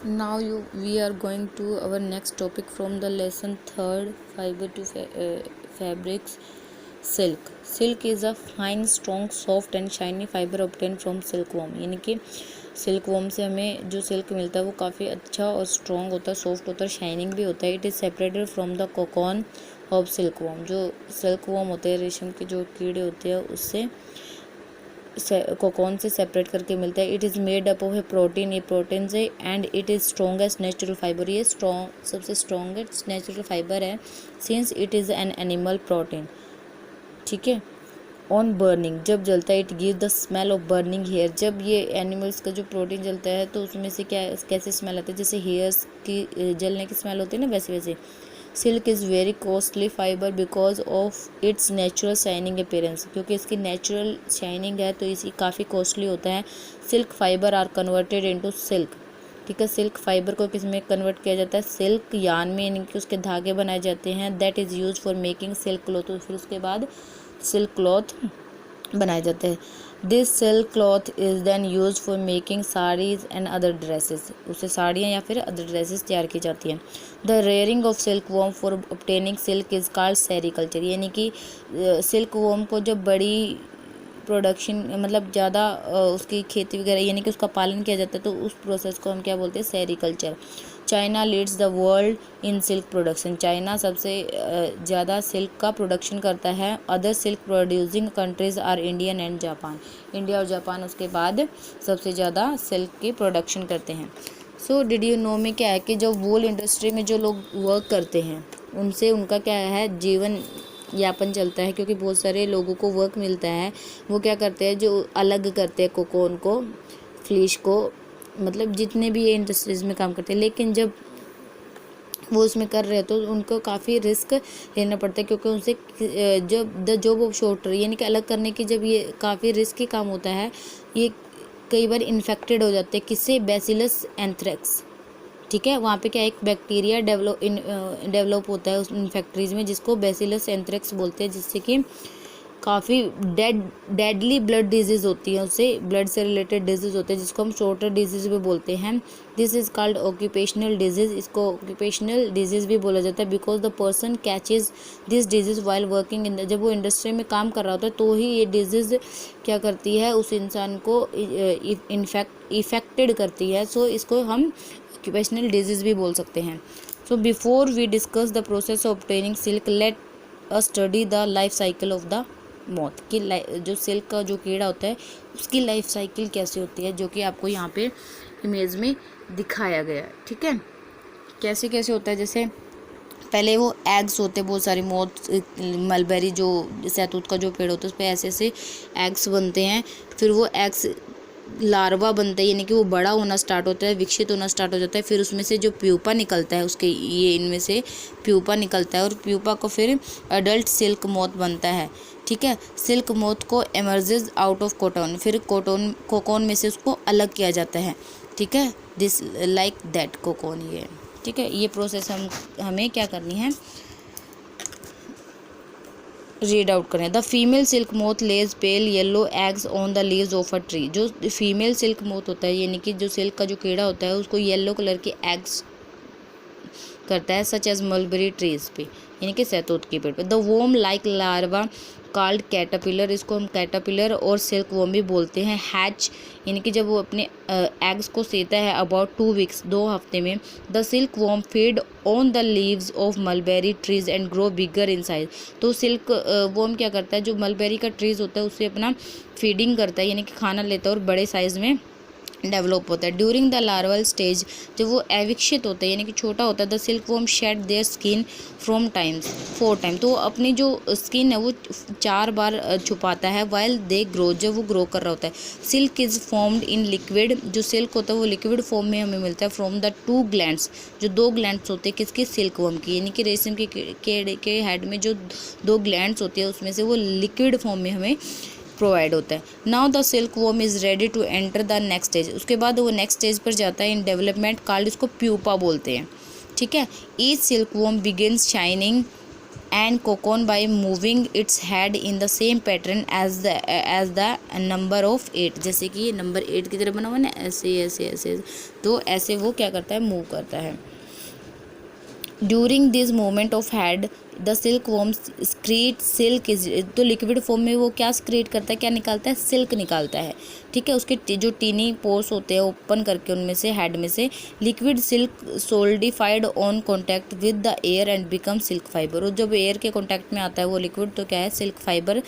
We are going to our next topic from the lesson third, fiber to fabrics. Silk is a fine, strong, soft and shiny fiber obtained from silkworm. यानी कि silkworm से हमें जो silk मिलता है वो काफ़ी अच्छा और स्ट्रॉन्ग होता है, सॉफ्ट होता है, शाइनिंग भी होता है. It is separated from the cocoon of silkworm. जो सिल्कवर्म होते हैं, रेशम के जो कीड़े होते हैं, उससे कोकॉन से सेपरेट करके मिलता है. It is made up of a protein, ये प्रोटीन से, and it is strongest natural fibre. ये सबसे स्ट्रॉन्गेस्ट नेचुरल फाइबर है since it is an animal protein. ठीक है. ऑन बर्निंग, जब जलता है, it give the smell of burning hair. जब ये एनिमल्स का जो प्रोटीन जलता है तो उसमें से कैसे स्मेल आती है, जैसे हेयर्स की जलने की स्मेल होती है ना, वैसे वैसे. Silk is very costly fibre because of its natural shining appearance. क्योंकि इसकी नेचुरल शाइनिंग है तो इसी काफ़ी कॉस्टली होता है. Silk fibre are converted into silk. ठीक है. सिल्क फाइबर को किस में कन्वर्ट किया जाता है, सिल्क यान में, यानी कि उसके धागे बनाए जाते हैं. That is use for making silk cloth. तो फिर उसके बाद सिल्क क्लॉथ बनाए जाते हैं. This silk cloth is then use for making saris and other dresses. उससे साड़ियाँ या फिर अदर ड्रेसेस तैयार की जाती हैं. The rearing of silk worm for obtaining silk is called sericulture. यानी कि सिल्क वॉर्म को जब बड़ी प्रोडक्शन, मतलब ज़्यादा उसकी खेती वगैरह, यानी कि उसका पालन किया जाता है, तो उस प्रोसेस को हम क्या बोलते हैं, sericulture. China leads the world in silk production. China सबसे ज़्यादा सिल्क का प्रोडक्शन करता है. Other silk producing countries are Indian and Japan. India और जापान उसके बाद सबसे ज़्यादा सिल्क की प्रोडक्शन करते हैं. सो डिड यू नो में क्या है कि जो वूल इंडस्ट्री में जो लोग वर्क करते हैं उनसे उनका क्या है, जीवन यापन चलता है. क्योंकि बहुत सारे लोगों को वर्क मिलता है. वो क्या करते हैं, जो अलग करते हैं कोकोन को, फ्लीश को, मतलब जितने भी ये इंडस्ट्रीज़ में काम करते हैं. लेकिन जब वो उसमें कर रहे हैं तो उनको काफ़ी रिस्क लेना पड़ता है. क्योंकि उनसे जब द जॉब ऑफ शॉर्टर, यानी कि अलग करने की, जब ये काफ़ी रिस्की काम होता है, ये कई बार इन्फेक्टेड हो जाते हैं. किससे, बैसिलस एंथ्रेक्स. ठीक है. वहाँ पे क्या एक बैक्टीरिया डेवलप होता है उस फैक्ट्रीज़ में, जिसको बैसिलस एंथ्रेक्स बोलते हैं, जिससे कि काफ़ी डेडली ब्लड डिजीज़ होती है. उससे ब्लड से रिलेटेड डिजीज़ होते हैं, जिसको हम शॉर्टर डिजीज़ भी बोलते हैं. This is called occupational disease. इसको ऑक्यूपेशनल डिजीज़ भी बोला जाता है because the person catches this disease while working in the. जब वो इंडस्ट्री में काम कर रहा होता है तो ही ये डिजीज़ क्या करती है, उस इंसान को इफेक्टेड करती है. सो इसको हम ऑक्यूपेशनल डिजीज़ भी बोल सकते हैं. So before we discuss the process of obtaining silk, let us study the life cycle of the moth. की जो सिल्क का जो कीड़ा होता है उसकी लाइफ साइकिल कैसे होती है, जो कि आपको यहाँ पे इमेज में दिखाया गया है. ठीक है. कैसे कैसे होता है, जैसे पहले वो एग्स होते हैं बहुत सारी. मॉथ, मलबेरी, जो शहतूत का जो पेड़ होता है उस पर ऐसे ऐसे एग्स बनते हैं. फिर वो एग्स लार्वा बनता है, यानी कि वो बड़ा होना स्टार्ट होता है, विकसित होना स्टार्ट हो जाता है. फिर उसमें से जो प्यूपा निकलता है, उसके ये इनमें से प्यूपा निकलता है, और प्यूपा को फिर अडल्ट सिल्क मॉथ बनता है. ठीक है. सिल्क मॉथ को एमर्जेज आउट ऑफ कोटोन. फिर कोकोन में से उसको अलग किया जाता है. ठीक है. This like that cocoon. ये ठीक है. ये प्रोसेस हमें क्या करनी है, रीड आउट करें. The female silk moth lays pale yellow eggs on the leaves of a tree. जो फीमेल सिल्क मोथ होता है, यानी कि जो सिल्क का जो कीड़ा होता है, उसको येलो कलर के एग्स करता है, सच एज मलबेरी ट्रीज पे, यानी कि शहतूत के पेड़ पे. The वोम like larva called caterpillar. इसको हम कैटरपिलर और सिल्क वोम भी बोलते हैं. हैच, यानी कि जब वो अपने एग्स को सेता है अबाउट 2 वीक्स, 2 हफ्ते में. The silk worm feed on the leaves of mulberry trees and grow bigger in size. तो सिल्क वोम क्या करता है, जो मलबेरी का ट्रीज होता है उससे अपना फीडिंग करता है, यानी कि खाना लेता है, और बड़े साइज़ में डेवलप होता है. ड्यूरिंग द लार्वल स्टेज, जब वो अविकसित होता है, यानी कि छोटा होता है, the silk warm shade their skin from times 4 time. तो अपनी जो स्किन है वो 4 बार छुपाता है. वाइल दे ग्रो, जब वो ग्रो कर रहा होता है. Silk is formed in liquid. जो सिल्क होता है वो लिक्विड फॉर्म में हमें मिलता है फ्रॉम द 2 ग्लैंड्स. जो 2 ग्लैंड्स होते हैं किसके, सिल्क वॉर्म की, यानी कि रेशम के कीड़े के हेड में जो 2 ग्लैंड्स होती है उसमें से वो लिक्विड फॉर्म में हमें प्रोवाइड होता है. Now the silk worm is ready to enter the next stage. उसके बाद वो नेक्स्ट स्टेज पर जाता है इन डेवलपमेंट, कॉल्ड, इसको प्यूपा बोलते हैं. ठीक है. Each silk worm begins shining and cocoon by moving its head in the same pattern as the number of 8। जैसे कि ये नंबर 8 की तरह बना हुआ ना, ऐसे ऐसे ऐसे, तो ऐसे वो क्या करता है, मूव करता है। During this moment of head the silk warm स्क्रीट silk is, तो लिक्विड फॉर्म में वो क्या स्क्रीट करता है, क्या निकालता है, सिल्क निकालता है। ठीक है, उसके जो टीनी पोर्स होते हैं ओपन करके उनमें से, हेड में से liquid silk solidified on contact with the air and become silk fibre. और जब एयर के कॉन्टैक्ट में आता है वो लिक्विड तो क्या है, सिल्क फाइबर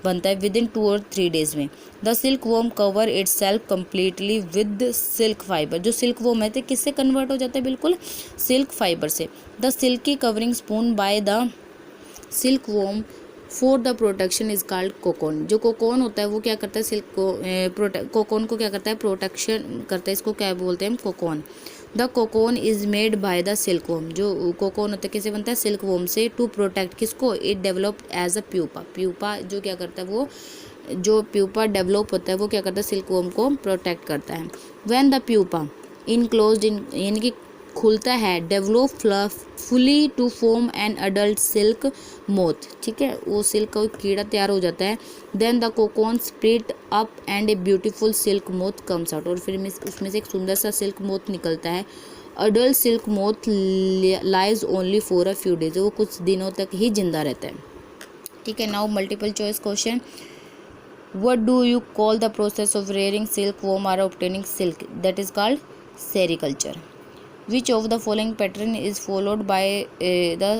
बनता है विद इन 2 और 3 डेज में। The silk worm cover its self completely with silk fiber. जो सिल्क वॉर्म है तो किससे कन्वर्ट हो जाता है, बिल्कुल सिल्क फाइबर से। The silky covering spun by the silk worm for the protection is called cocoon. जो कोकोन होता है वो क्या करता है, सिल्क को कोकोन को क्या करता है, प्रोटेक्शन करता है, इसको क्या बोलते हैं हम, cocoon. The cocoon is made by the silk worm. जो कोकोन होता है किससे बनता है, सिल्क वॉर्म से, टू प्रोटेक्ट किसको, it developed as a pupa. Pupa जो क्या करता है, वो जो प्यूपा डेवलप होता है वो क्या करता है, सिल्क वॉर्म को प्रोटेक्ट करता है। When the pupa enclosed in, यानी कि खुलता है, develop fully to form an adult silk moth. ठीक है, वो सिल्क का कीड़ा तैयार हो जाता है। Then the cocoon split up and a beautiful silk moth comes out. और फिर उसमें से एक सुंदर सा सिल्क मोथ निकलता है। Adult silk moth lies only for a few days. वो कुछ दिनों तक ही जिंदा रहता है। ठीक है, now multiple choice question. What do you call the process of rearing silkworm or obtaining silk? That is called sericulture. Which of the following pattern is followed by the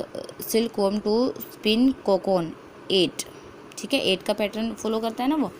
silkworm to spin cocoon? 8। ठीक है, 8 का pattern follow करता है ना वो।